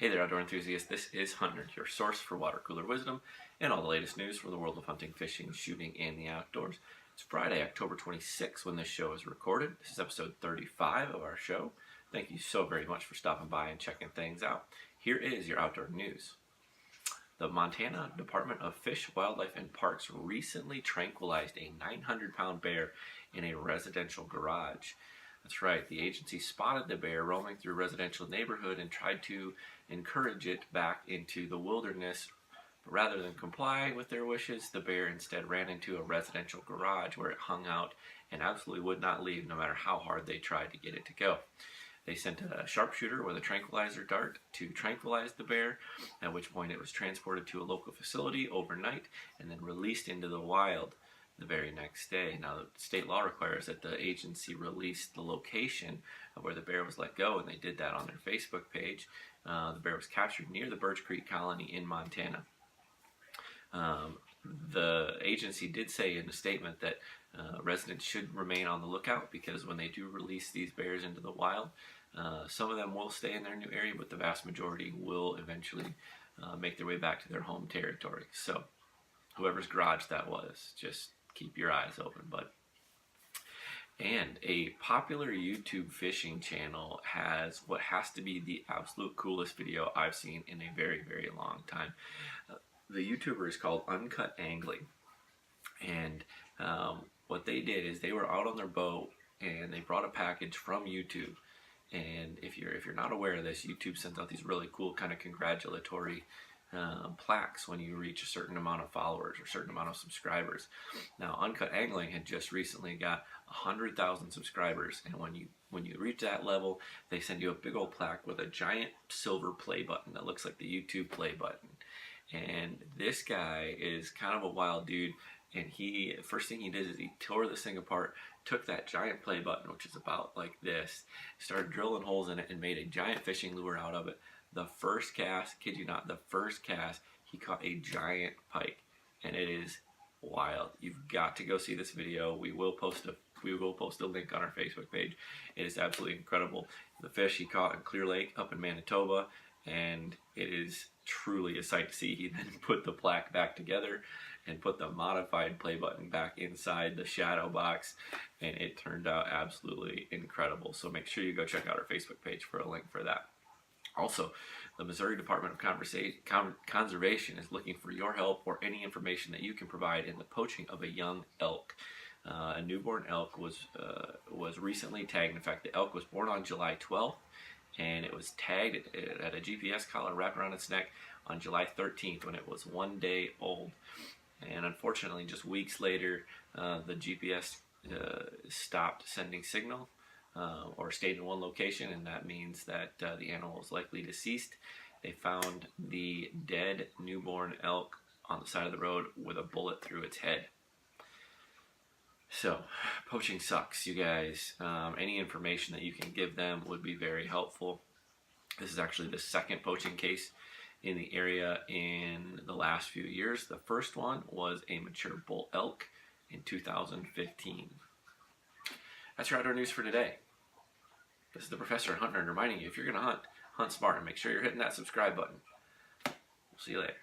Hey there, outdoor enthusiasts. This is HuntNerd, your source for water cooler wisdom and all the latest news from the world of hunting, fishing, shooting, and the outdoors. It's Friday, October 26th when this show is recorded. This is episode 35 of our show. Thank you so very much for stopping by and checking things out. Here is your outdoor news. The Montana Department of Fish, Wildlife, and Parks recently tranquilized a 900-pound bear in a residential garage. That's right, the agency spotted the bear roaming through a residential neighborhood and tried to encourage it back into the wilderness. But rather than comply with their wishes, the bear instead ran into a residential garage where it hung out and absolutely would not leave no matter how hard they tried to get it to go. They sent a sharpshooter with a tranquilizer dart to tranquilize the bear, at which point it was transported to a local facility overnight and then released into the wild the very next day. Now, the state law requires that the agency release the location of where the bear was let go, and they did that on their Facebook page. The bear was captured near the Birch Creek colony in Montana. The agency did say in a statement that residents should remain on the lookout because when they do release these bears into the wild, some of them will stay in their new area, but the vast majority will eventually make their way back to their home territory. So whoever's garage that was, just keep your eyes open, bud. And a popular YouTube fishing channel has what has to be the absolute coolest video I've seen in a very, very long time. The YouTuber is called Uncut Angling, and what they did is they were out on their boat and they brought a package from YouTube. And if you're not aware of this, YouTube sends out these really cool kind of congratulatory plaques when you reach a certain amount of followers or a certain amount of subscribers. Now, Uncut Angling had just recently got 100,000 subscribers, and when you reach that level, they send you a big old plaque with a giant silver play button that looks like the YouTube play button. And this guy is kind of a wild dude, and first thing he did is he tore this thing apart, took that giant play button, which is about like this, started drilling holes in it and made a giant fishing lure out of it. The first cast, kid you not, the first cast, he caught a giant pike, and it is wild. You've got to go see this video. We will post a link on our Facebook page. It is absolutely incredible. The fish he caught in Clear Lake up in Manitoba, and it is truly a sight to see. He then put the plaque back together and put the modified play button back inside the shadow box, and it turned out absolutely incredible. So make sure you go check out our Facebook page for a link for that. Also, the Missouri Department of Conservation is looking for your help or any information that you can provide in the poaching of a young elk. A newborn elk was recently tagged. In fact, the elk was born on July 12th, and it was tagged at a GPS collar wrapped around its neck on July 13th when it was 1 day old. And unfortunately, just weeks later, the GPS stopped sending signal. Or stayed in one location, and that means that the animal is likely deceased. They found the dead newborn elk on the side of the road with a bullet through its head. So, poaching sucks, you guys. Any information that you can give them would be very helpful. This is actually the second poaching case in the area in the last few years. The first one was a mature bull elk in 2015. That's your outdoor news for today. This is the Professor at HuntNerd reminding you, if you're going to hunt, hunt smart and make sure you're hitting that subscribe button. We'll see you later.